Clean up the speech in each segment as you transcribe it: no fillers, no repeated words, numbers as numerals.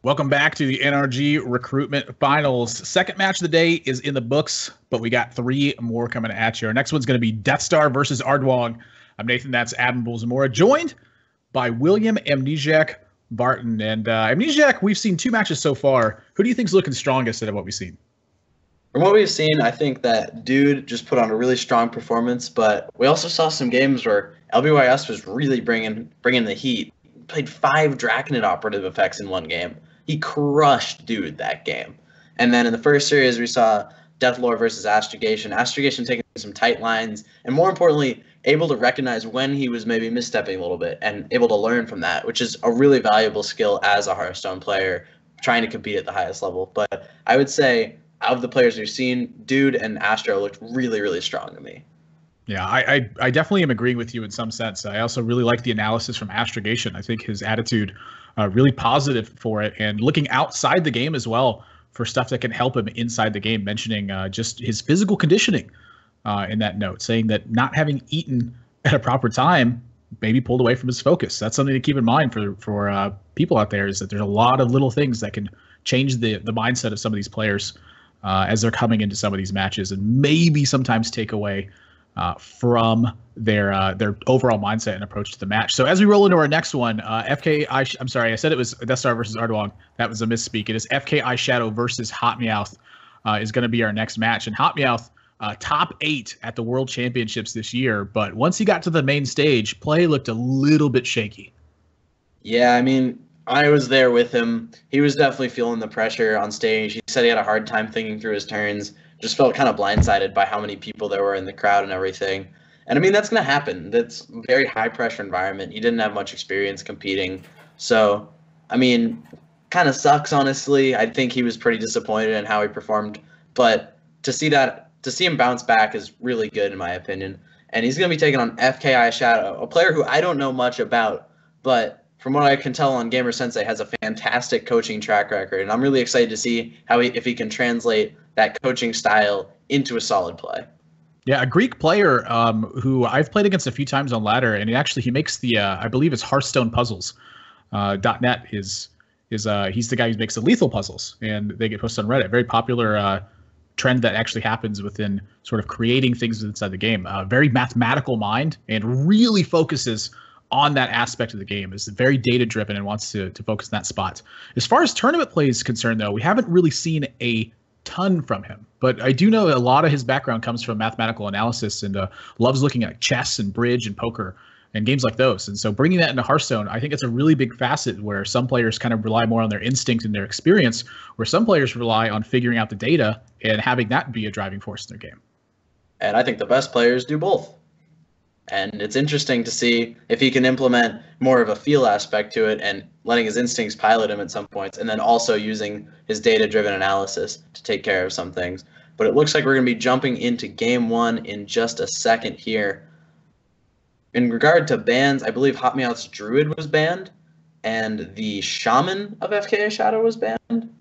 Welcome back to the NRG Recruitment Finals. Second match of the day is in the books, but we got three more coming at you. Our next one's going to be Death Star versus Ardwong. I'm Nathan, that's Admiral Zamora, joined by William Amnesiac Barton. And Amnesiac, we've seen two matches so far. Who do you think's looking strongest out of what we've seen? From what we've seen, I think that Dude just put on a really strong performance, but we also saw some games where LBYS was really bringing the heat. Played 5 Draconid operative effects in one game. He crushed Dude that game. And then in the first series, we saw Deathlore versus Astrogation. Astrogation taking some tight lines, and more importantly, able to recognize when he was maybe misstepping a little bit and able to learn from that, which is a really valuable skill as a Hearthstone player trying to compete at the highest level. But I would say, out of the players we've seen, Dude and Astro looked really, really strong to me. Yeah, I definitely am agreeing with you in some sense. I also really like the analysis from Astrogation. I think his attitude really positive for it, and looking outside the game as well for stuff that can help him inside the game, mentioning just his physical conditioning in that note, saying that not having eaten at a proper time maybe pulled away from his focus. That's something to keep in mind for people out there, is that there's a lot of little things that can change the mindset of some of these players as they're coming into some of these matches, and maybe sometimes take away from their overall mindset and approach to the match. So as we roll into our next one, I'm sorry, I said it was Death Star versus Ardwong. That was a misspeak. It is FKIShadow versus HotMEOWTH is going to be our next match. And HotMEOWTH, top 8 at the World Championships this year, but once he got to the main stage, play looked a little bit shaky. Yeah, I mean, I was there with him. He was definitely feeling the pressure on stage. He said he had a hard time thinking through his turns. Just felt kind of blindsided by how many people there were in the crowd and everything. And I mean, that's going to happen. That's a very high pressure environment. He didn't have much experience competing. So, I mean, kind of sucks, honestly. I think he was pretty disappointed in how he performed. But to see him bounce back is really good, in my opinion. And he's going to be taking on FKIShadow, a player who I don't know much about, but from what I can tell on GamerSensei has a fantastic coaching track record. And I'm really excited to see if he can translate that coaching style into a solid play. Yeah, a Greek player who I've played against a few times on ladder, and he makes the I believe it's Hearthstone puzzles. .net is he's the guy who makes the lethal puzzles, and they get posted on Reddit. Very popular trend that actually happens within sort of creating things inside the game. Very mathematical mind, and really focuses on that aspect of the game. Is very data driven and wants to focus on that spot. As far as tournament play is concerned, though, we haven't really seen a ton from him, but I do know a lot of his background comes from mathematical analysis, and loves looking at chess and bridge and poker and games like those. And so bringing that into Hearthstone, I think it's a really big facet where some players kind of rely more on their instinct and their experience, where some players rely on figuring out the data and having that be a driving force in their game. And I think the best players do both. And it's interesting to see if he can implement more of a feel aspect to it and letting his instincts pilot him at some points, and then also using his data-driven analysis to take care of some things. But it looks like we're going to be jumping into Game 1 in just a second here. In regard to bans, I believe HotMEOWTH's Druid was banned, and the Shaman of FKIShadow was banned.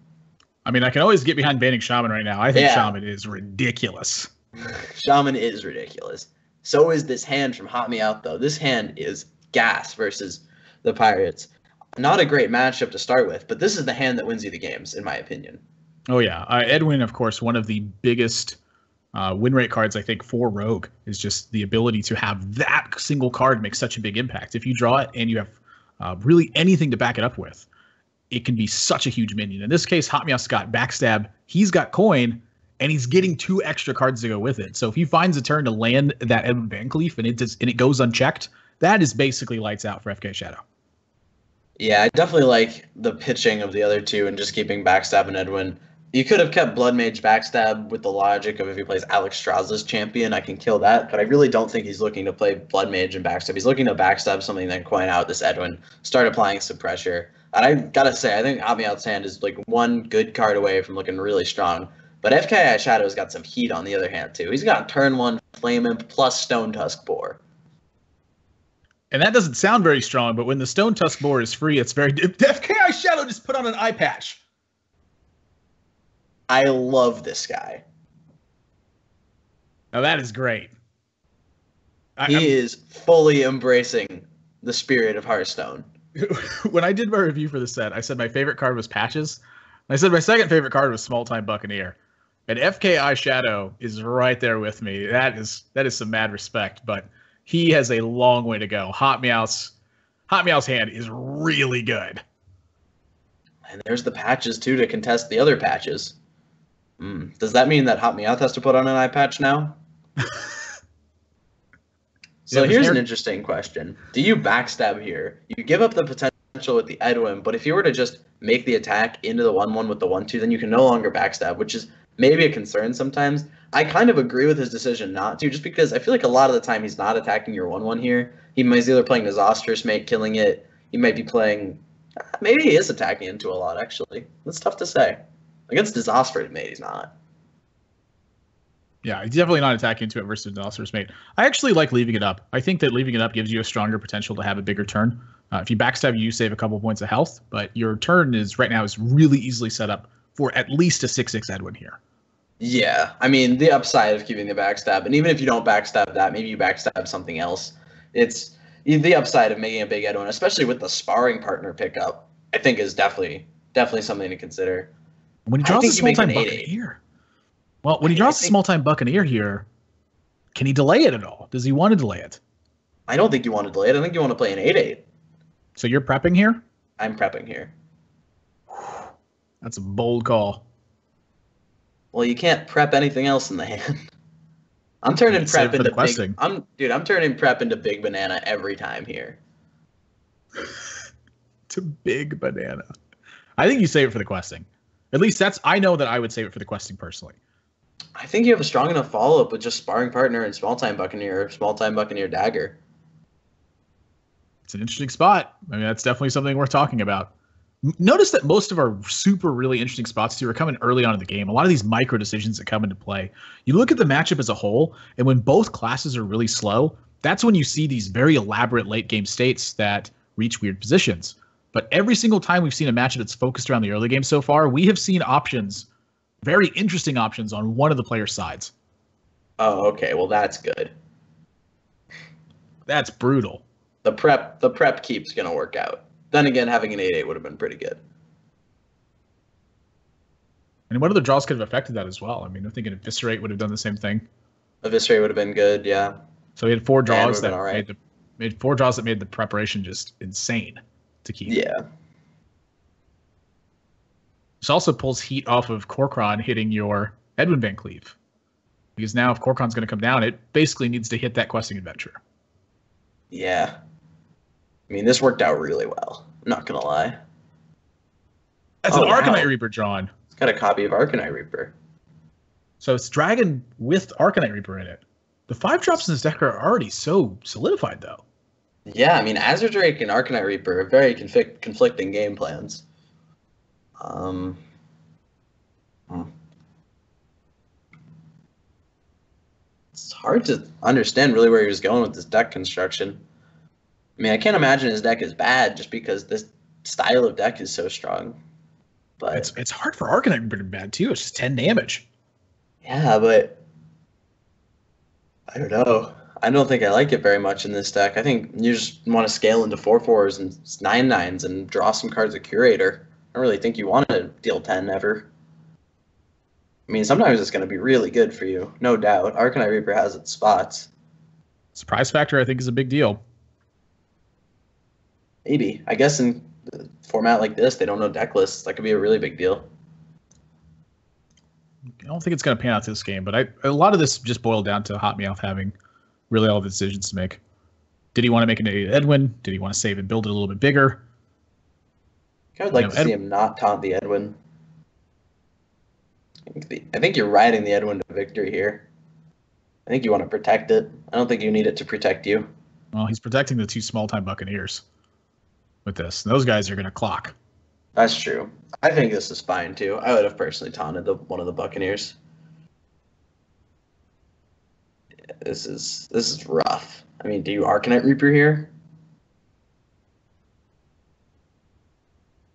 I mean, I can always get behind banning Shaman right now. I think Shaman is ridiculous. Shaman is ridiculous. So is this hand from HotMEOWTH, though. This hand is gas versus the Pirates. Not a great matchup to start with, but this is the hand that wins you the games, in my opinion. Oh, yeah. Edwin, of course, one of the biggest win rate cards, I think, for Rogue is just the ability to have that single card make such a big impact. If you draw it and you have really anything to back it up with, it can be such a huge minion. In this case, HotMEOWTH's got Backstab, he's got Coin, and he's getting 2 extra cards to go with it. So if he finds a turn to land that Edwin Van Cleef and it goes unchecked, that is basically lights out for FKIShadow. Yeah, I definitely like the pitching of the other two and just keeping Backstab and Edwin. You could have kept Blood Mage Backstab with the logic of if he plays Alex Strauss's champion, I can kill that. But I really don't think he's looking to play Blood Mage and Backstab. He's looking to Backstab something, then coin out this Edwin, start applying some pressure. And I gotta say, I think HotMEOWTH's hand is like one good card away from looking really strong. But FKIShadow's got some heat on the other hand, too. He's got turn 1 Flame Imp plus Stone Tusk Boar. And that doesn't sound very strong, but when the Stone Tusk Boar is free, it's very... FKIShadow just put on an eye patch. I love this guy. Now that is great. He is fully embracing the spirit of Hearthstone. when I did my review for the set, I said my favorite card was Patches. I said my second favorite card was Small Time Buccaneer. And FKIShadow is right there with me. That is some mad respect, but he has a long way to go. HotMEOWTH's hand is really good. And there's the patches too to contest the other patches. Does that mean that HotMEOWTH has to put on an eye patch now? So yeah, here's an interesting question. Do you backstab here? You give up the potential with the Edwin, but if you were to just make the attack into the 1-1 with the 1-2, then you can no longer backstab, which is maybe a concern sometimes. I kind of agree with his decision not to, just because I feel like a lot of the time he's not attacking your 1-1 here. He's either playing Disastrous Mate, killing it. He might be playing... Maybe he is attacking into a lot, actually. That's tough to say. Against Disastrous Mate, he's not. Yeah, he's definitely not attacking into it versus Disastrous Mate. I actually like leaving it up. I think that leaving it up gives you a stronger potential to have a bigger turn. If you backstab, you save a couple points of health, but your turn right now is really easily set up for at least a 6/6 Edwin here. Yeah, I mean, the upside of keeping the backstab, and even if you don't backstab that, maybe you backstab something else. It's the upside of making a big Edwin, especially with the sparring partner pickup, I think is definitely something to consider. When he draws a small-time Buccaneer. Well, when he draws a small-time Buccaneer here, can he delay it at all? Does he want to delay it? I don't think you want to delay it. I think you want to play an 8/8. So you're prepping here? I'm prepping here. That's a bold call. Well, you can't prep anything else in the hand. I'm turning prep into big. I'm turning prep into big banana every time here. To big banana. I think you save it for the questing. At least I know that I would save it for the questing personally. I think you have a strong enough follow-up with just sparring partner and small-time Buccaneer, small-time Buccaneer dagger. It's an interesting spot. I mean, that's definitely something worth talking about. Notice that most of our super really interesting spots too are coming early on in the game. A lot of these micro decisions that come into play. You look at the matchup as a whole, and when both classes are really slow, that's when you see these very elaborate late game states that reach weird positions. But every single time we've seen a matchup that's focused around the early game so far, we have seen options, very interesting options on one of the player's sides. Oh, okay. Well, that's good. That's brutal. The prep keep's going to work out. Then again, having an 8/8 would have been pretty good. And what other draws could have affected that as well? I mean, I'm thinking Eviscerate would have done the same thing. Eviscerate would have been good, yeah. So he had four draws that made four draws that made the preparation just insane to keep. Yeah. This also pulls heat off of Korkron hitting your Edwin Van Cleave. Because now if Korkron's going to come down, it basically needs to hit that questing adventure. Yeah. I mean, this worked out really well. I'm not going to lie. That's an Arcanite Reaper drawn. It's got a copy of Arcanite Reaper. So it's Dragon with Arcanite Reaper in it. The 5-drops in this deck are already so solidified, though. Yeah, I mean, Azure Drake and Arcanite Reaper are very conflicting game plans. It's hard to understand really where he was going with this deck construction. I mean, I can't imagine his deck is bad just because this style of deck is so strong. But it's hard for Arcanite Reaper to be bad, too. It's just 10 damage. Yeah, but I don't know. I don't think I like it very much in this deck. I think you just want to scale into 4/4s and 9/9s and draw some cards of Curator. I don't really think you want to deal 10 ever. I mean, sometimes it's going to be really good for you, no doubt. Arcanite Reaper has its spots. Surprise factor, I think, is a big deal. Maybe. I guess in a format like this, they don't know deck lists. That could be a really big deal. I don't think it's going to pan out this game, but a lot of this just boiled down to HotMEOWTH having really all the decisions to make. Did he want to make an Edwin? Did he want to save and build it a little bit bigger? I would like to see him not taunt the Edwin. I think you're riding the Edwin to victory here. I think you want to protect it. I don't think you need it to protect you. Well, he's protecting the 2 small-time Buccaneers with this. Those guys are going to clock. That's true. I think this is fine, too. I would have personally taunted one of the Buccaneers. Yeah, this is rough. I mean, do you Arcanite Reaper here?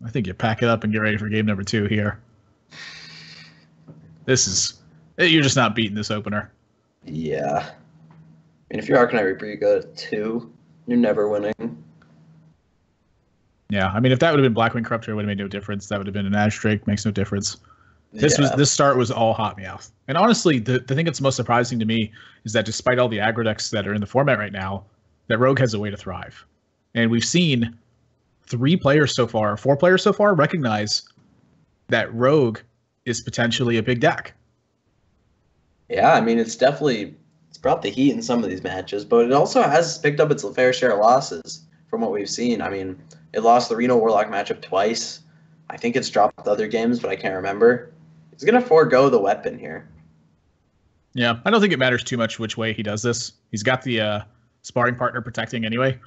I think you pack it up and get ready for game number 2 here. You're just not beating this opener. Yeah. I mean, if you're Arcanite Reaper, you go to 2. You're never winning. Yeah, I mean, if that would have been Blackwing Corruptor, it would have made no difference. That would have been an Ash Drake, makes no difference. This start was all HotMEOWTH. And honestly, the thing that's most surprising to me is that despite all the aggro decks that are in the format right now, that Rogue has a way to thrive. And we've seen 4 players so far recognize that Rogue is potentially a big deck. Yeah, I mean, it's brought the heat in some of these matches, but it also has picked up its fair share of losses from what we've seen. I mean, it lost the Reno Warlock matchup twice. I think it's dropped the other games, but I can't remember. He's going to forego the weapon here. Yeah, I don't think it matters too much which way he does this. He's got the sparring partner protecting anyway.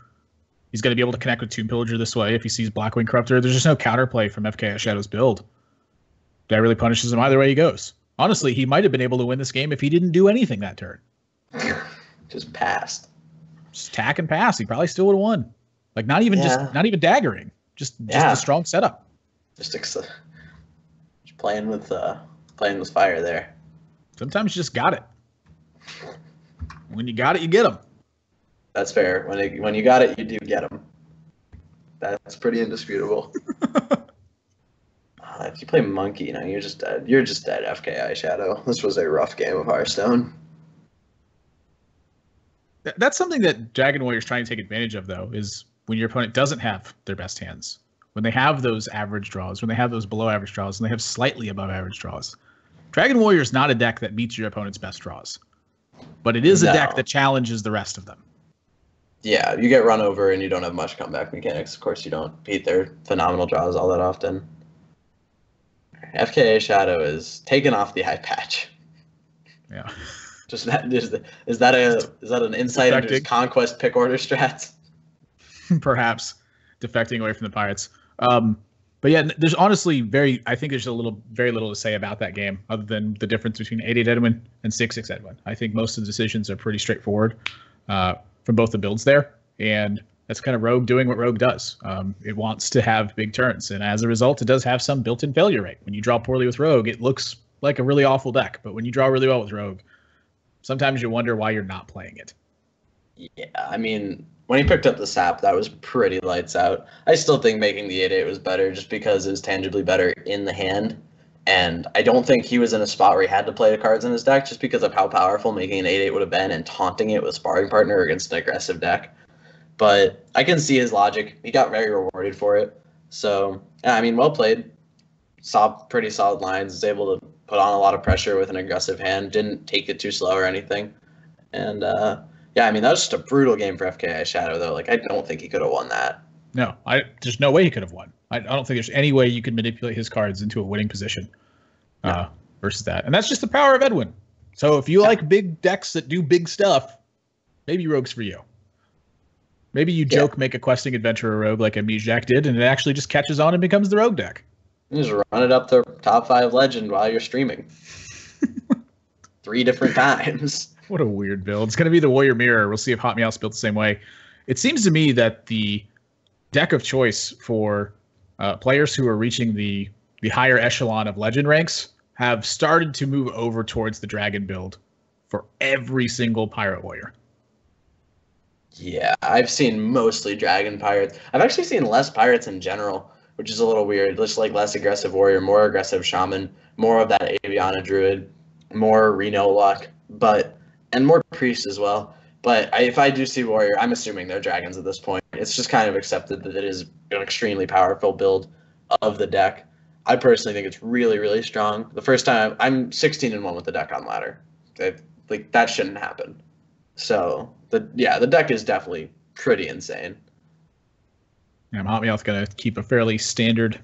He's going to be able to connect with Tomb Pillager this way if he sees Blackwing Corruptor. There's just no counterplay from FKIShadow's build. That really punishes him either way he goes. Honestly, he might have been able to win this game if he didn't do anything that turn. Just passed. Just tack and pass. He probably still would have won. Like not even daggering. Just a strong setup. Just playing with fire there. Sometimes you just got it. When you got it, you get them. That's fair. When you got it, you do get them. That's pretty indisputable. If you play Monkey, you're just dead. You're just dead, FKIShadow. This was a rough game of Hearthstone. That's something that Dragon Warrior's trying to take advantage of, though, is when your opponent doesn't have their best hands. When they have those average draws, when they have those below average draws, and they have slightly above average draws. Dragon Warrior is not a deck that meets your opponent's best draws. But it is a deck that challenges the rest of them. Yeah, you get run over and you don't have much comeback mechanics. Of course, you don't beat their phenomenal draws all that often. FKIShadow is taken off the eye patch. Yeah. Just is that an insight into his conquest pick order strats? Perhaps defecting away from the Pirates. But yeah, there's honestly I think there's very little to say about that game other than the difference between 8-8 Edwin and 6-6 Edwin. I think most of the decisions are pretty straightforward from both the builds there, and that's kind of Rogue doing what Rogue does. It wants to have big turns, and as a result, it does have some built-in failure rate. When you draw poorly with Rogue, it looks like a really awful deck, but when you draw really well with Rogue, sometimes you wonder why you're not playing it. Yeah, I mean, when he picked up the sap, that was pretty lights out. I still think making the 8-8 was better just because it was tangibly better in the hand. And I don't think he was in a spot where he had to play the cards in his deck just because of how powerful making an 8-8 would have been and taunting it with sparring partner against an aggressive deck. But I can see his logic. He got very rewarded for it. So, yeah, I mean, well played. Saw pretty solid lines. Was able to put on a lot of pressure with an aggressive hand. Didn't take it too slow or anything. And, yeah, I mean, that was just a brutal game for FKIShadow, though. Like, I don't think he could have won that. No, there's no way he could have won. I don't think there's any way you could manipulate his cards into a winning position versus that. And that's just the power of Edwin. So if you like big decks that do big stuff, maybe Rogue's for you. Maybe you joke, make a questing adventurer Rogue like Amnesiac did, and it actually just catches on and becomes the Rogue deck. You just run it up to top 5 legend while you're streaming. 3 different times. What a weird build. It's going to be the Warrior Mirror. We'll see if HotMEOWTH's built the same way. It seems to me that the deck of choice for players who are reaching the higher echelon of legend ranks have started to move over towards the Dragon build for every single Pirate Warrior. Yeah, I've seen mostly Dragon Pirates. I've actually seen less Pirates in general, which is a little weird. Just like less aggressive Warrior, more aggressive Shaman, more of that Aviana Druid, more Reno Luck, and more Priest as well. But if I do see Warrior, I'm assuming they're Dragons at this point. It's just kind of accepted that it is an extremely powerful build of the deck. I personally think it's really, really strong. The first time, I'm 16-1 with the deck on ladder. Like, that shouldn't happen. So, the deck is definitely pretty insane. Yeah, HotMEOWTH going to keep a fairly standard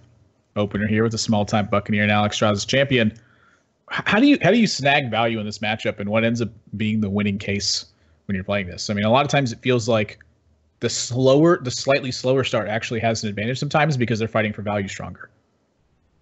opener here with a small-time Buccaneer and Alex Strauss as champion. How do you snag value in this matchup, and what ends up being the winning case when you're playing this? I mean, a lot of times it feels like the slightly slower start actually has an advantage sometimes because they're fighting for value stronger.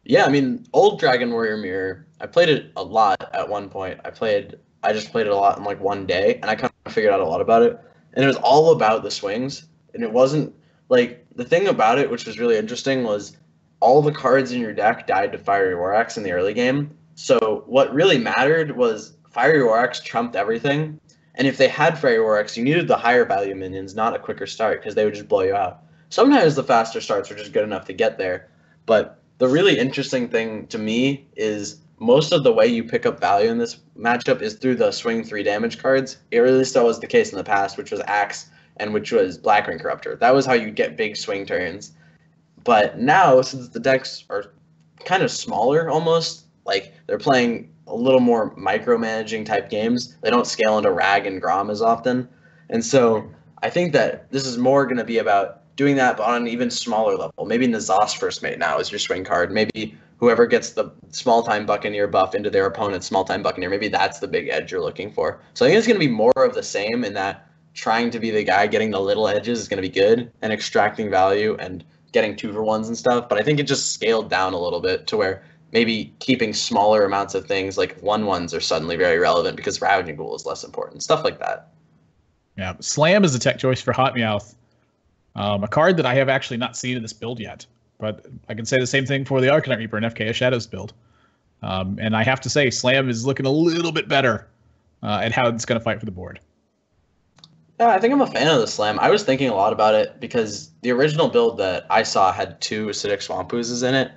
Yeah, I mean, old Dragon Warrior Mirror, I played it a lot at one point. I just played it a lot in like one day, and I kind of figured out a lot about it. And it was all about the swings, and it wasn't like the thing about it, which was really interesting, was all the cards in your deck died to Fiery War Axe in the early game. So what really mattered was Fiery War Axe trumped everything. And if they had Fiery War Axe, you needed the higher value minions, not a quicker start, because they would just blow you out. sometimes the faster starts are just good enough to get there. But the really interesting thing to me is most of the way you pick up value in this matchup is through the swing 3 damage cards. It really still was the case in the past, which was Axe and which was Blackwing Corruptor. That was how you get big swing turns. But now, since the decks are kind of smaller almost, like they're playing a little more micromanaging type games, they don't scale into Rag and Grom as often. And so I think that this is more going to be about doing that, but on an even smaller level. Maybe Nazas First Mate now is your swing card. Maybe whoever gets the small-time Buccaneer buff into their opponent's small-time Buccaneer, maybe that's the big edge you're looking for. So I think it's going to be more of the same in that trying to be the guy getting the little edges is going to be good, and extracting value and getting 2-for-1s and stuff. But I think it just scaled down a little bit to where maybe keeping smaller amounts of things like 1-1s are suddenly very relevant because Ravaging Ghoul is less important. Stuff like that. Yeah, Slam is the tech choice for HotMEOWTH. A card that I have actually not seen in this build yet, but I can say the same thing for the Arcanite Reaper and FKIShadow's build. And I have to say, Slam is looking a little bit better at how it's going to fight for the board. Yeah, I think I'm a fan of the Slam. I was thinking a lot about it because the original build that I saw had 2 Acidic Swamp Oozes in it.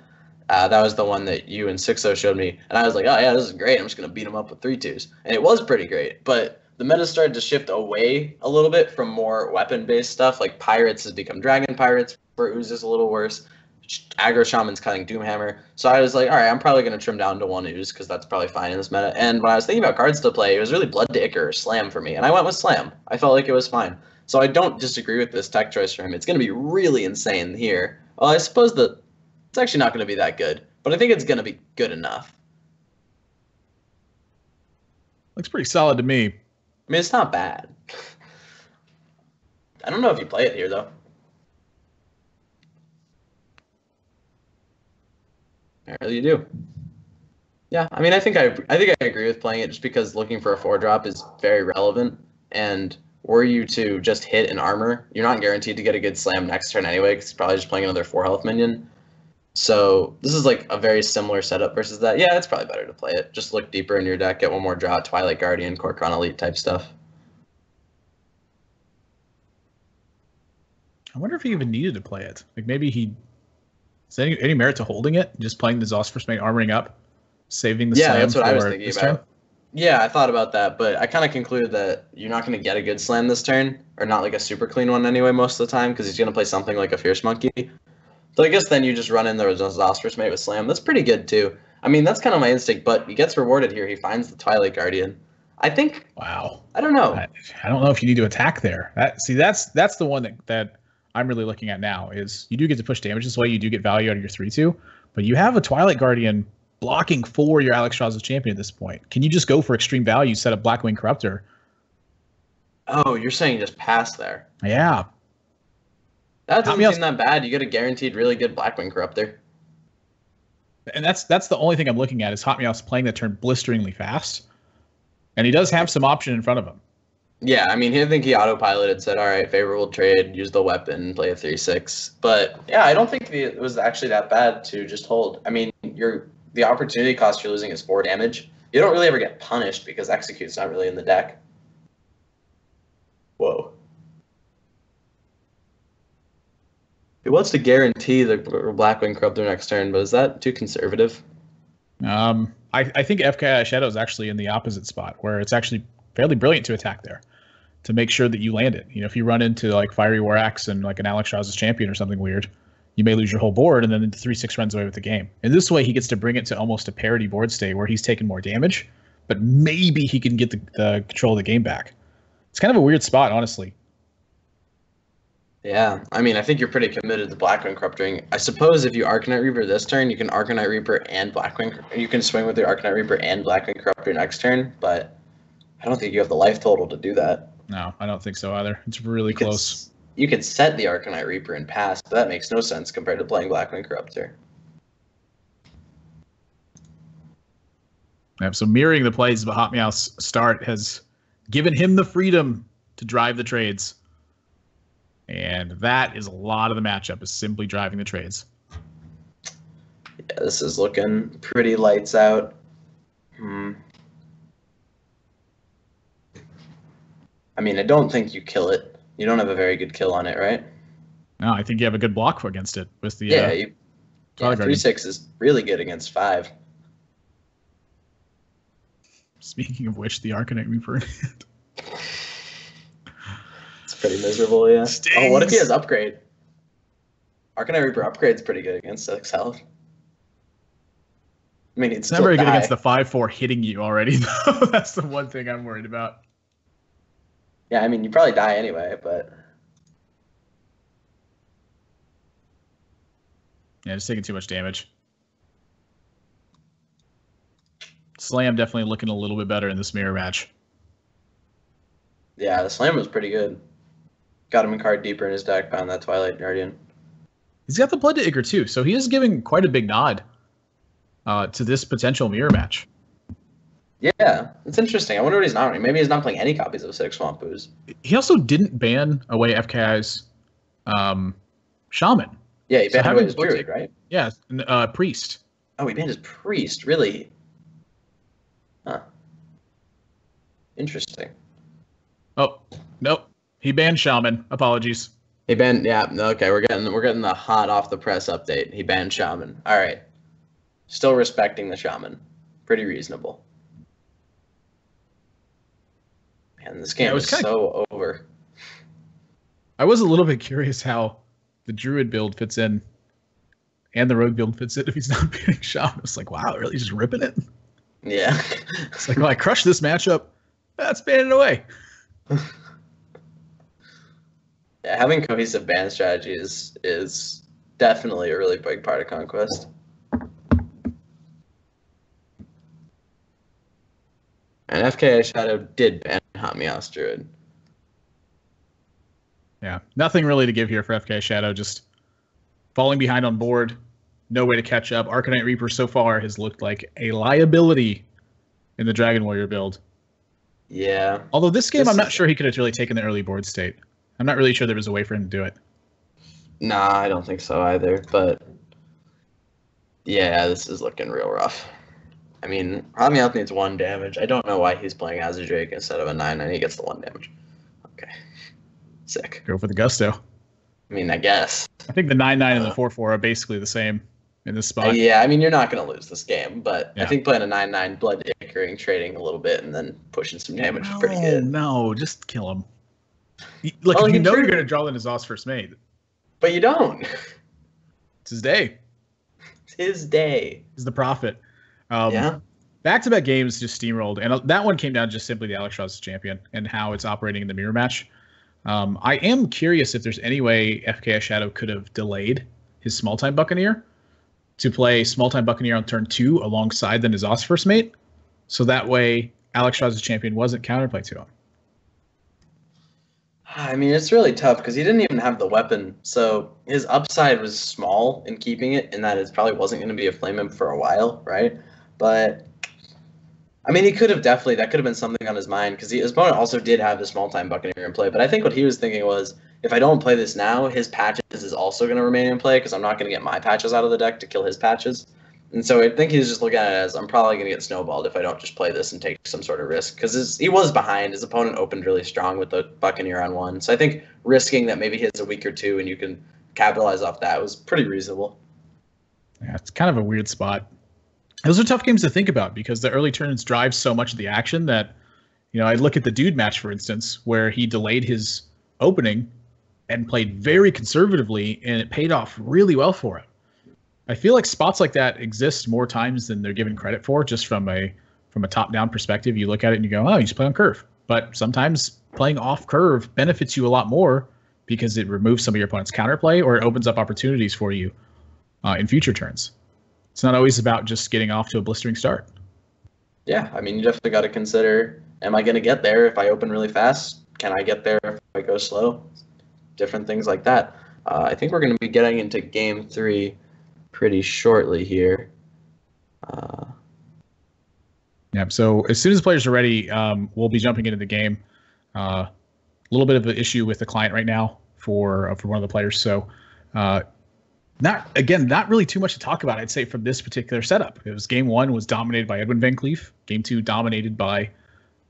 That was the one that you and Sixo showed me. And I was like, oh yeah, this is great. I'm just going to beat him up with 3/2s. And it was pretty great. But the meta started to shift away a little bit from more weapon-based stuff. Like Pirates has become Dragon Pirates, where Ooze is a little worse. Aggro Shaman's cutting Doomhammer. So I was like, all right, I'm probably going to trim down to 1 Ooze because that's probably fine in this meta. And when I was thinking about cards to play, it was really Blood to Ichor or Slam for me. And I went with Slam. I felt like it was fine. So I don't disagree with this tech choice for him. It's going to be really insane here. Well, I suppose that it's actually not going to be that good. But I think it's going to be good enough. Looks pretty solid to me. I mean, it's not bad. I don't know if you play it here, though. Apparently you do. Yeah, I mean, I think I agree with playing it just because looking for a 4-drop is very relevant. And were you to just hit an armor, you're not guaranteed to get a good slam next turn anyway because he's probably just playing another 4 health minion. So this is like a very similar setup versus that. Yeah, it's probably better to play it. Just look deeper in your deck, get 1 more draw, Twilight Guardian, Kor'kron Elite type stuff. I wonder if he even needed to play it. Like maybe he... Is there any merit to holding it? Just playing the Zos First Mate, armoring up, saving the slam. Yeah, that's what I was for thinking this about. turn? Yeah, I thought about that, but I kind of concluded that you're not going to get a good slam this turn, or not like a super clean one anyway most of the time, because he's going to play something like a Fierce Monkey. So I guess then you just run in the Zos First Mate with slam. That's pretty good too. I mean, that's kind of my instinct, but he gets rewarded here. He finds the Twilight Guardian. I think... Wow. I don't know. I don't know if you need to attack there. That's the one that I'm really looking at now, is you do get to push damage this way. You do get value out of your 3/2, but you have a Twilight Guardian blocking for your Alex Shaw's champion at this point. Can you just go for extreme value, set up Blackwing Corruptor? Oh, you're saying just pass there. Yeah. That doesn't seem that bad. You get a guaranteed really good Blackwing Corruptor. And that's the only thing I'm looking at is HotMEOWTH's playing that turn blisteringly fast. And he does have some option in front of him. Yeah, I mean, I think he autopiloted, said, all right, favorable trade, use the weapon, play a 3/6. But, yeah, I don't think it was actually that bad to just hold. I mean, the opportunity cost you're losing is 4 damage. You don't really ever get punished because Execute's not really in the deck. Whoa. He wants to guarantee the Blackwing Corruptor next turn, but is that too conservative? I think FKIShadow is actually in the opposite spot, where it's actually fairly brilliant to attack there, to make sure that you land it. You know, if you run into like Fiery War Axe and like an Alex Shaw's champion or something weird, you may lose your whole board, and then the 3/6 runs away with the game. And this way, he gets to bring it to almost a parity board state where he's taking more damage, but maybe he can get the control of the game back. It's kind of a weird spot, honestly. Yeah, I mean, I think you're pretty committed to Blackwing Corrupting. I suppose if you Arcanite Reaper this turn, you can Arcanite Reaper and Blackwing. You can swing with your Arcanite Reaper and Blackwing Corruptor next turn, but I don't think you have the life total to do that. No, I don't think so either. It's really close. You could set the Arcanite Reaper and pass, but that makes no sense compared to playing Blackwing Corruptor. Yeah, so mirroring the plays of HotMEOWTH's start has given him the freedom to drive the trades. And that is a lot of the matchup, is simply driving the trades. Yeah, this is looking pretty lights out. I mean, I don't think you kill it. You don't have a very good kill on it, right? No, I think you have a good block against it with the Yeah, Twilight Guardian. 3/6 is really good against 5. Speaking of which, the Arcanite Reaper. It's pretty miserable, yeah. Stings. Oh, what if he has upgrade? Arcanite Reaper upgrade's pretty good against 6 health. I mean, it's not very good against the 5/4 hitting you already, though. That's the one thing I'm worried about. Yeah, I mean, you probably die anyway, but... Yeah, just taking too much damage. Slam definitely looking a little bit better in this mirror match. Yeah, the Slam was pretty good. Got him a card deeper in his deck, found that Twilight Guardian. He's got the Blood to Ichor too, so he is giving quite a big nod to this potential mirror match. Yeah, it's interesting. I wonder what he's not running. Maybe he's not playing any copies of 6 Swampoos. He also didn't ban away FKI's Shaman. Yeah, he banned away his Druid, right? Yeah, Priest. Oh, he banned his Priest, really? Huh. Interesting. Oh, nope. He banned Shaman. Apologies. He banned, yeah, okay, we're getting the hot off the press update. He banned Shaman. All right. Still respecting the Shaman. Pretty reasonable. Man, this game is so over. I was a little bit curious how the Druid build fits in and the Rogue build fits in if he's not banning Shaman. It's like, wow, really just ripping it? Yeah. It's like, well, I crushed this matchup. That's banning away. Yeah, having cohesive ban strategy is definitely a really big part of Conquest. And FKIShadow did ban HotMEOWTH Druid. Yeah, nothing really to give here for FKIShadow. Just falling behind on board. No way to catch up. Arcanite Reaper so far has looked like a liability in the Dragon Warrior build. Yeah. Although this game, I'm not sure he could have really taken the early board state. I'm not really sure there was a way for him to do it. Nah, I don't think so either. But yeah, this is looking real rough. I mean, HotMEOWTH needs 1 damage. I don't know why he's playing as a Drake instead of a 9/9. He gets the 1 damage. Okay. Sick. Go for the gusto. I mean, I guess. I think the 9/9 and the 4/4 are basically the same in this spot. Yeah, I mean, you're not going to lose this game, but yeah. I think playing a 9/9, blood ichoring, trading a little and then pushing some damage is pretty good. No, just kill him. Look, well, if you know you're going to draw the N'Zoth's first mate. But you don't. It's his day. It's his day. He's the prophet. Yeah. Back-to-back games just steamrolled, and that one came down to just simply the Alexstrasza champion and how it's operating in the mirror match. I am curious if there's any way FKIShadow could have delayed his small-time Buccaneer to play small-time Buccaneer on turn 2 alongside the N'Zoth's first mate, so that way Alexstrasza champion wasn't counterplay to him. I mean, it's really tough because he didn't even have the weapon, so his upside was small in keeping it, in that it probably wasn't going to be a flame imp for a while, right? But I mean, he could have definitely, that could have been something on his mind, because his opponent also did have the small-time Buccaneer in play. But I think what he was thinking was, if I don't play this now, his patches is also going to remain in play, because I'm not going to get my patches out of the deck to kill his patches. And so I think he's just looking at it as, I'm probably going to get snowballed if I don't just play this and take some sort of risk. Because he was behind. His opponent opened really strong with the Buccaneer on 1. So I think risking that maybe he has a week or 2 and you can capitalize off that was pretty reasonable. Yeah, it's kind of a weird spot. Those are tough games to think about because the early turns drive so much of the action that, I look at the Dude match, for instance, where he delayed his opening and played very conservatively, and it paid off really well for him. I feel like spots like that exist more times than they're given credit for, just from a top-down perspective. You look at it and you go, oh, you just play on curve. But sometimes playing off curve benefits you a lot more because it removes some of your opponent's counterplay or it opens up opportunities for you in future turns. It's not always about just getting off to a blistering start. Yeah, I mean, you definitely got to consider, am I going to get there if I open really fast? Can I get there if I go slow? Different things like that. I think we're going to be getting into Game 3 pretty shortly here. Yeah, so as soon as the players are ready, we'll be jumping into the game. A little bit of an issue with the client right now for one of the players. So not really too much to talk about, I'd say, from this particular setup. It was Game 1 was dominated by Edwin Van Cleef. Game 2 dominated by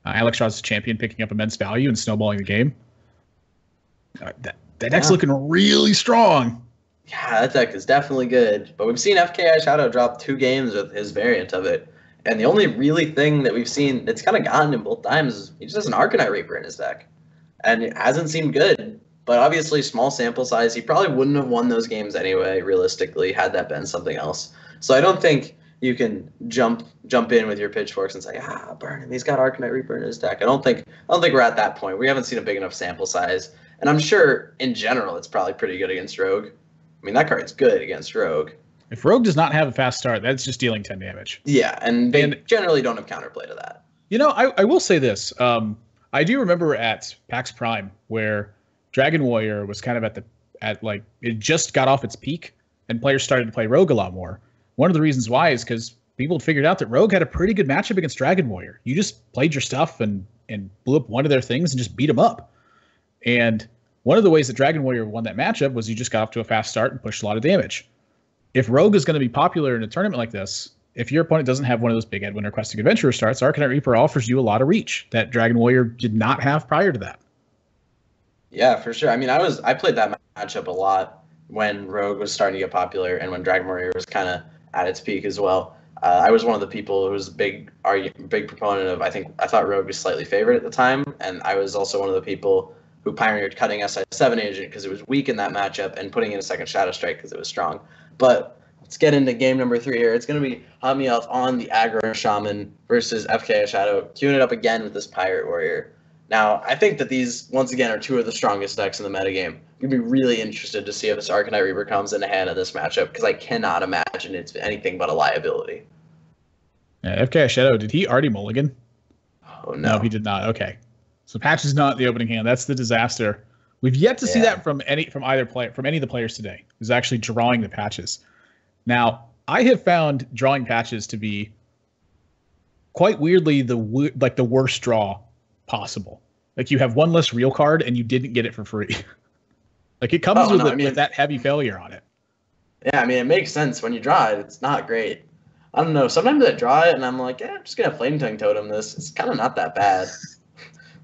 Alexstrasza champion picking up immense value and snowballing the game. That deck's looking really strong. Yeah, that deck is definitely good. But we've seen FKIShadow drop 2 games with his variant of it. And the only really thing that we've seen that's kind of gotten him both times is he just has an Arcanite Reaper in his deck. And it hasn't seemed good. But obviously, small sample size, he probably wouldn't have won those games anyway, realistically, had that been something else. So I don't think you can jump in with your pitchforks and say, burn him. He's got Arcanite Reaper in his deck. I don't think we're at that point. We haven't seen a big enough sample size. And I'm sure, in general, it's probably pretty good against Rogue. I mean, that card's good against Rogue. If Rogue does not have a fast start, that's just dealing 10 damage. Yeah, and they generally don't have counterplay to that. You know, I will say this. I do remember at PAX Prime where Dragon Warrior was kind of it just got off its peak and players started to play Rogue a lot more. One of the reasons why is because people had figured out that Rogue had a pretty good matchup against Dragon Warrior. You just played your stuff and blew up one of their things and just beat them up. And one of the ways that Dragon Warrior won that matchup was you just got off to a fast start and pushed a lot of damage. If Rogue is going to be popular in a tournament like this, if your opponent doesn't have one of those big Edwin or Questing Adventurer starts, Arcanite Reaper offers you a lot of reach that Dragon Warrior did not have prior to that. Yeah, for sure. I mean, I played that matchup a lot when Rogue was starting to get popular and when Dragon Warrior was kind of at its peak as well. I was one of the people who was a big proponent of, I thought Rogue was slightly favored at the time, and I was also one of the people who pioneered cutting SI7 Agent because it was weak in that matchup and putting in a second Shadow Strike because it was strong. But let's get into game number 3 here. It's going to be HotMEOWTH on the Aggro Shaman versus FKIShadow, queuing it up again with this Pirate Warrior. Now, I think that these, once again, are 2 of the strongest decks in the metagame. You'd be really interested to see if this Arcanite Reaper comes into hand in this matchup because I cannot imagine it's anything but a liability. Yeah, FKIShadow, did he already mulligan? Oh, no. No, he did not. Okay. So patch is not the opening hand. That's the disaster. We've yet to see that from any of the players today who's actually drawing the patches. Now, I have found drawing patches to be quite weirdly the worst draw possible. Like you have one less real card and you didn't get it for free. Like it comes with that heavy failure on it. Yeah, I mean it makes sense when you draw it. It's not great. I don't know. Sometimes I draw it and I'm like, I'm just gonna Flame Tongue Totem this. It's kind of not that bad.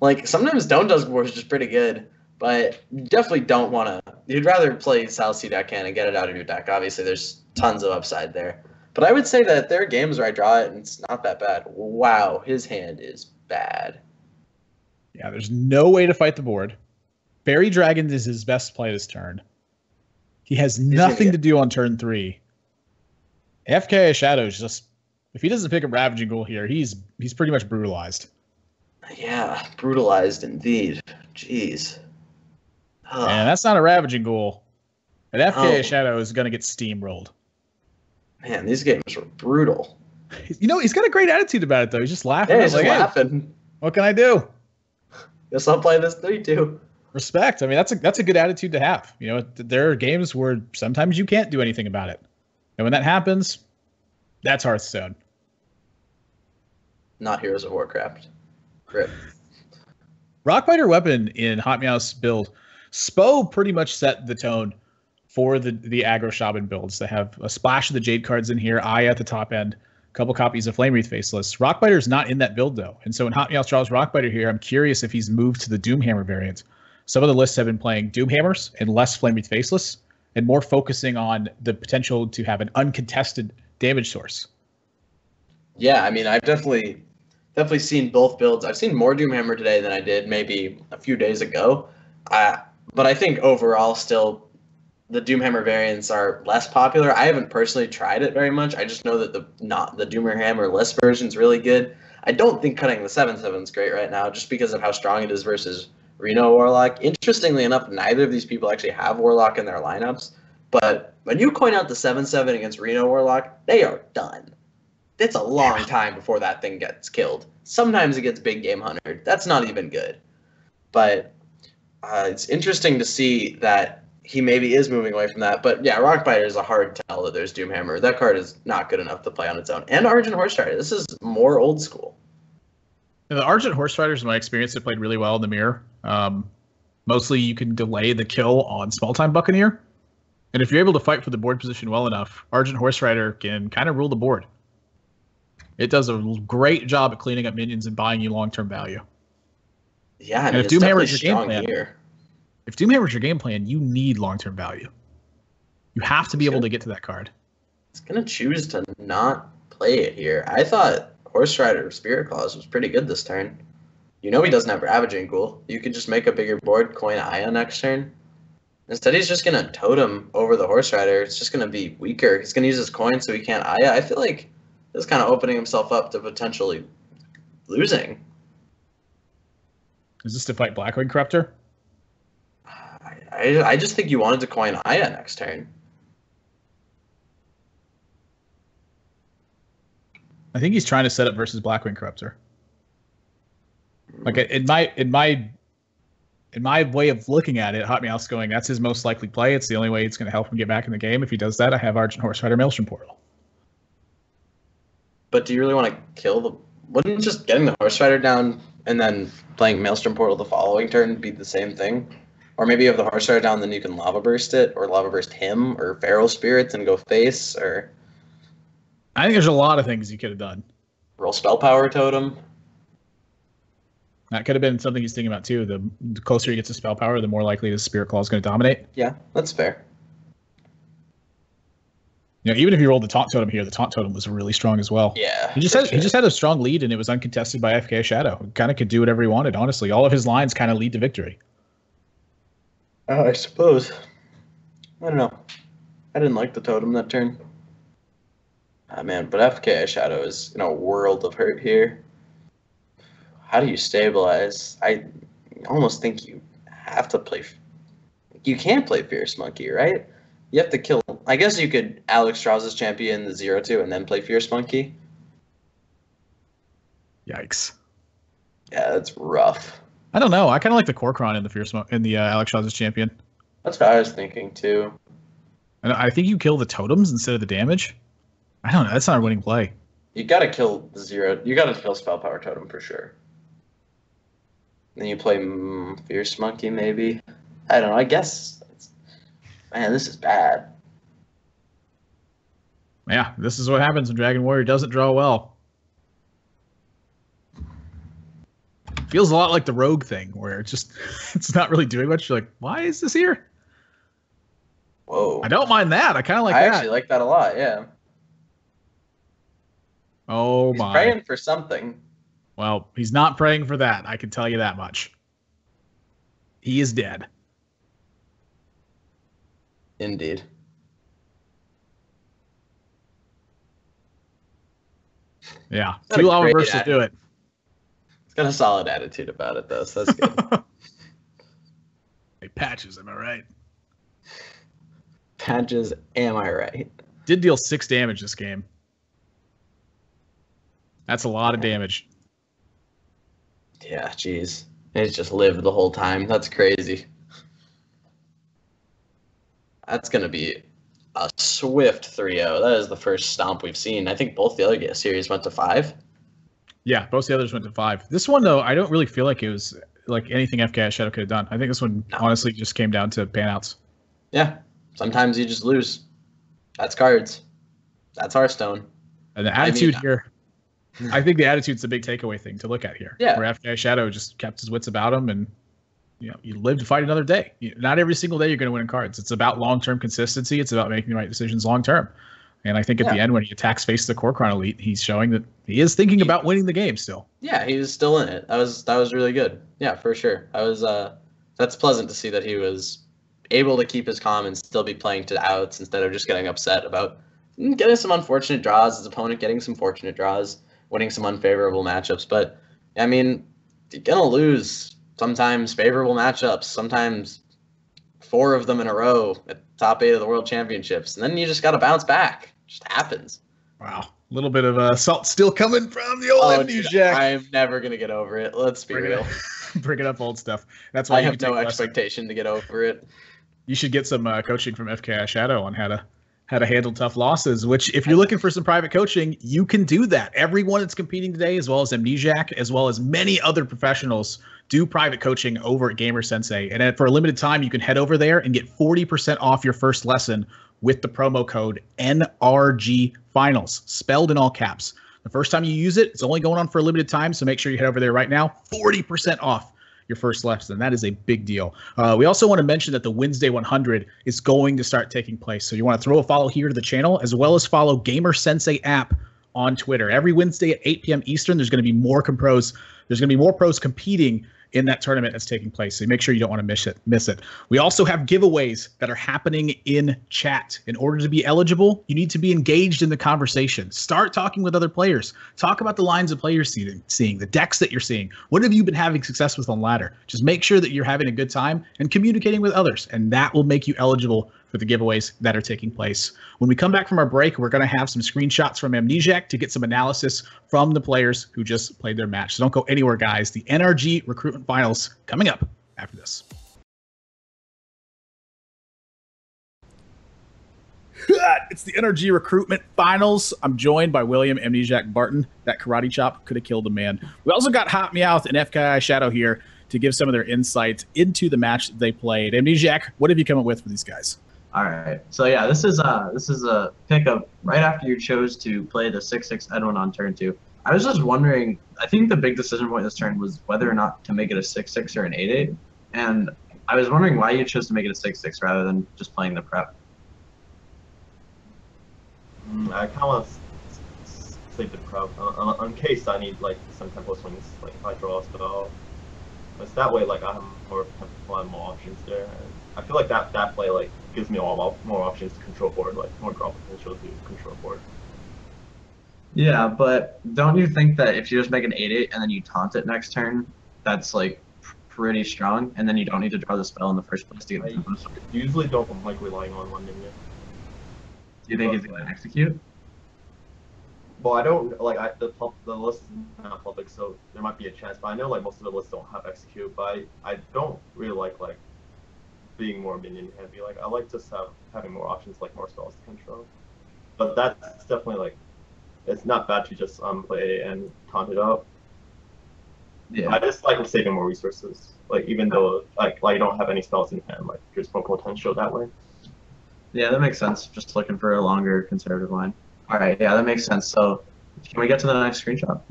Like sometimes Stone Dusk War is just pretty good, but you definitely don't want to. You'd rather play South Sea Deckhand and get it out of your deck. Obviously, there's tons of upside there. But I would say that there are games where I draw it and it's not that bad. Wow, his hand is bad. Yeah, there's no way to fight the board. Fairy Dragons is his best play this turn. He has nothing to do on turn 3. FKIShadow is just, if he doesn't pick up Ravaging Ghoul here, he's pretty much brutalized. Yeah, brutalized indeed. Jeez. And that's not a Ravaging Ghoul. And FKIShadow is going to get steamrolled. Man, these games were brutal. You know, he's got a great attitude about it, though. He's just laughing. Yeah, he's just laughing. Hey, what can I do? Guess I'll play this 3-2. Respect. I mean, that's a good attitude to have. You know, there are games where sometimes you can't do anything about it. And when that happens, that's Hearthstone. Not Heroes of Warcraft. Rip. Rockbiter Weapon in HotMEOWTH's build. Spo pretty much set the tone for the aggro Shaman builds. They have a splash of the Jade cards in here, Eye at the top end, a couple copies of Flame Wreath Faceless. Rockbiter's not in that build, though. And so when HotMEOWTH draws Rockbiter here, I'm curious if he's moved to the Doomhammer variant. Some of the lists have been playing Doomhammers and less Flame Wreath Faceless, and more focusing on the potential to have an uncontested damage source. Yeah, I mean, I've definitely seen both builds. I've seen more Doomhammer today than I did maybe a few days ago. But I think overall still the Doomhammer variants are less popular. I haven't personally tried it very much. I just know that the Doomhammer list version is really good. I don't think cutting the 7/7 is great right now just because of how strong it is versus Reno Warlock. Interestingly enough, neither of these people actually have Warlock in their lineups. But when you coin out the 7/7 against Reno Warlock, they are done. It's a long time before that thing gets killed. Sometimes it gets big game 100. That's not even good. But it's interesting to see that he maybe is moving away from that. But yeah, Rockbiter is a hard tell that there's Doomhammer. That card is not good enough to play on its own. And Argent Horse Rider. This is more old school. The Argent Horse Riders, in my experience, have played really well in the mirror. Mostly you can delay the kill on Small Time Buccaneer. And if you're able to fight for the board position well enough, Argent Horse Rider can kind of rule the board. It does a great job at cleaning up minions and buying you long-term value. Yeah, I mean, and if it's Doomhammer definitely is your game strong plan, here. If Doomhammer's your game plan, you need long-term value. You have to be able to get to that card. It's going to choose to not play it here. I thought Horse Rider Spirit Claws was pretty good this turn. You know he doesn't have Ravaging Ghoul. You could just make a bigger board, coin Aya next turn. Instead, he's just going to totem over the Horse Rider. It's just going to be weaker. He's going to use his coin so he can't Aya. I feel like this is kind of opening himself up to potentially losing. Is this to fight Blackwing Corruptor? I just think you wanted to coin Aya next turn. I think he's trying to set up versus Blackwing Corruptor. Like in my way of looking at it, HotMEOWTH's going, that's his most likely play. It's the only way it's going to help him get back in the game. If he does that, I have Argent Horse Rider Maelstrom Portal. But do you really want to kill the... Wouldn't just getting the Horse Rider down and then playing Maelstrom Portal the following turn be the same thing? Or maybe you have the Horse Rider down, then you can Lava Burst it, or Lava Burst him, or Feral Spirits and go face, or... I think there's a lot of things you could have done. Roll Spell Power Totem. That could have been something he's thinking about too. The closer he gets to spell power, the more likely his Spirit Claw is going to dominate. Yeah, that's fair. You know, even if you rolled the Taunt Totem here, the Taunt Totem was really strong as well. Yeah, he just had a strong lead, and it was uncontested by FKIShadow. Kind of could do whatever he wanted. Honestly, all of his lines kind of lead to victory. I suppose. I don't know. I didn't like the totem that turn. Ah, man, but FKIShadow is in a world of hurt here. How do you stabilize? I almost think you have to play... You can't play Fierce Monkey, right? You have to kill... I guess you could Alex Strauss's champion the 0-2 and then play Fierce Monkey. Yikes. Yeah, that's rough. I don't know. I kind of like the Korkron in the Alex Strauss's champion. That's what I was thinking, too. And I think you kill the totems instead of the damage. I don't know. That's not a winning play. You gotta kill the 0... You gotta kill Spell Power Totem for sure. Then you play Fierce Monkey, maybe. I don't know. I guess... Man, this is bad. Yeah, this is what happens when Dragon Warrior doesn't draw well. Feels a lot like the Rogue thing, where it's not really doing much. You're like, why is this here? Whoa. I don't mind that. I kind of like that. I actually like that a lot, yeah. Oh, He's my. praying for something. Well, he's not praying for that. I can tell you that much. He is dead. Indeed. Yeah. 2 Lava Bursts will do it. He's got a solid attitude about it, though, so that's good. Hey, Patches, am I right? Patches, am I right? Did deal 6 damage this game. That's a lot of damage. Yeah, jeez. He's just lived the whole time. That's crazy. That's going to be a swift 3-0. That is the first stomp we've seen. I think both the other series went to 5. Yeah, both the others went to 5. This one, though, I don't really feel like it was like anything FKIShadow could have done. I think this one honestly just came down to pan-outs. Yeah, sometimes you just lose. That's cards. That's Hearthstone. And the attitude here, I think the attitude's the big takeaway thing to look at here. Yeah. Where FKIShadow just kept his wits about him, and you live to fight another day. Not every single day you're going to win in cards. It's about long-term consistency. It's about making the right decisions long-term. And I think at the end, when he attacks face the Korkron Elite, he's showing that he is thinking about winning the game still. Yeah, he was still in it. That was really good. Yeah, for sure. That's pleasant to see that he was able to keep his calm and still be playing to outs instead of just getting upset about getting some unfortunate draws, his opponent getting some fortunate draws, winning some unfavorable matchups. But, I mean, you're going to lose sometimes favorable matchups, sometimes 4 of them in a row at top 8 of the World Championships. And then you just got to bounce back. It just happens. Wow. A little bit of salt still coming from the old Amnesiac. I'm never going to get over it. Let's be real. Bringing up old stuff. That's why I have no expectation to get over it. You should get some coaching from FKIShadow on how to handle tough losses, which if you're looking for some private coaching, you can do that. Everyone that's competing today, as well as Amnesiac, as well as many other professionals, do private coaching over at GamerSensei. And for a limited time, you can head over there and get 40% off your first lesson with the promo code NRG Finals, spelled in all caps. The first time you use it, it's only going on for a limited time, so make sure you head over there right now. 40% off your first lesson. That is a big deal. We also want to mention that the Wednesday 100 is going to start taking place. So you want to throw a follow here to the channel, as well as follow GamerSensei app on Twitter. Every Wednesday at 8 p.m. Eastern, there's going to be more pros. There's going to be more pros competing in that tournament that's taking place. So make sure you don't want to miss it. We also have giveaways that are happening in chat. In order to be eligible, you need to be engaged in the conversation. Start talking with other players. Talk about the lines of players seeing, the decks that you're seeing. What have you been having success with on ladder? Just make sure that you're having a good time and communicating with others, and that will make you eligible for the giveaways that are taking place. When we come back from our break, we're going to have some screenshots from Amnesiac to get some analysis from the players who just played their match. So don't go anywhere, guys. The NRG Recruitment Finals coming up after this. It's the NRG Recruitment Finals. I'm joined by William Amnesiac Barton. That karate chop could have killed a man. We also got HotMEOWTH and FKIShadow here to give some of their insights into the match that they played. Amnesiac, what have you come up with for these guys? All right, so yeah, this is a pickup right after you chose to play the 6-6 Edwin on turn 2. I was just wondering, I think the big decision point this turn was whether or not to make it a 6-6 or an 8-8, and I was wondering why you chose to make it a 6-6 rather than just playing the prep. I kind of want to save the prep in case I need like some tempo swings, like if I draw a spell. It's that way, like I have more options there. And I feel like that play like gives me more options to control board, like more draw potential to control board. Yeah, but don't you think that if you just make an 8-8 and then you taunt it next turn, that's like pretty strong, and then you don't need to draw the spell in the first place to get the tempo swing? I usually don't like relying on one minion. Do you think he's going to execute? Well, I don't like the list is not public, so there might be a chance. But I know like most of the lists don't have execute. But I don't really like being more minion heavy. Like I like just having more options, like more spells to control. But that's definitely like it's not bad to just play and taunt it up. Yeah. I just like saving more resources. Like even though like you don't have any spells in hand, like there's more potential that way. Yeah, that makes sense. Just looking for a longer conservative line. All right, yeah, that makes sense. So can we get to the next screenshot?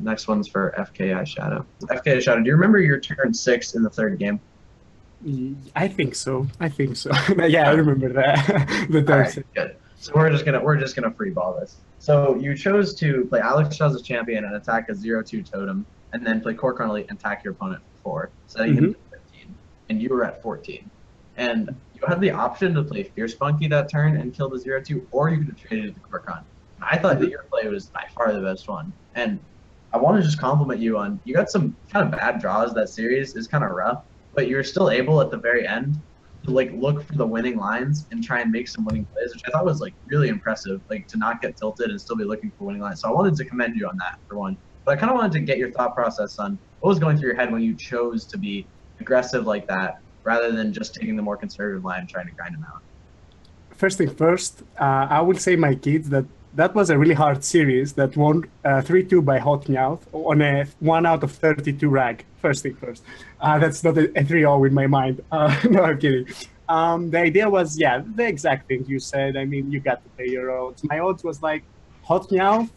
Next one's for FKIShadow. FKIShadow, do you remember your turn 6 in the third game? I think so. Yeah, I remember that. The third. Right, good. So we're just gonna free ball this. So you chose to play Alex Shaw as a champion and attack a 0-2 totem, and then play Cork on Elite and attack your opponent for 4, setting him to 15, and you were at 14. And you had the option to play Fierce Funky that turn and kill the 0-2, or you could have traded the Corkon. I thought that your play was by far the best one. And I want to just compliment you on, you got some kind of bad draws. That series is kind of rough, but you're still able at the very end to like look for the winning lines and try and make some winning plays, which I thought was like really impressive, like to not get tilted and still be looking for winning lines. So I wanted to commend you on that for one. But I kind of wanted to get your thought process on what was going through your head when you chose to be aggressive like that, rather than just taking the more conservative line and trying to grind them out. First thing first, I would say my kids that was a really hard series that won 3-2 by HotMEOWTH on a 1 out of 32 rag. First thing first. That's not a 3-0 in my mind. No, I'm kidding. The idea was, yeah, the exact thing you said. I mean, you got to pay your odds. My odds was like HotMEOWTH,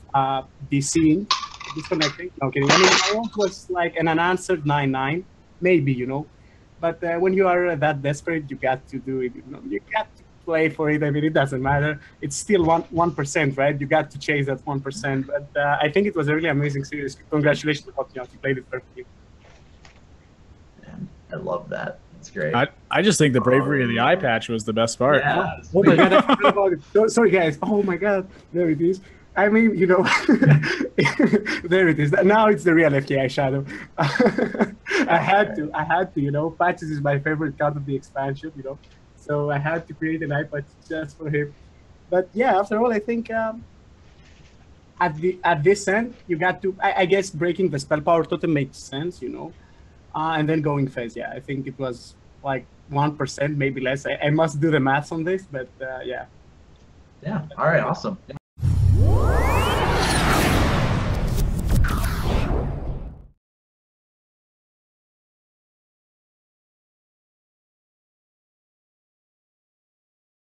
DCing, disconnecting. No kidding. I mean, my odds was like an unanswered 9-9, maybe, you know. But when you are that desperate, you got to do it. You know, you got to play for it. I mean, it doesn't matter. It's still 1%, right? You got to chase that 1%. But I think it was a really amazing series. Congratulations to HotMEOWTH. You played it perfectly. Man, I love that. It's great. I just think the bravery of the eye patch was the best part. Yeah. Oh my god, I forgot about it. Oh, sorry guys. Oh my god, there it is. I mean, you know, there it is. Now it's the real FKIShadow. I had to, you know, Patches is my favorite card of the expansion, you know, so I had to create an eye patch just for him. But yeah, after all, I think at this end, you got to, I guess, breaking the spell power totem makes sense, you know, and then going phase. Yeah, I think it was like 1%, maybe less. I must do the maths on this, but yeah. Yeah. All right. Awesome.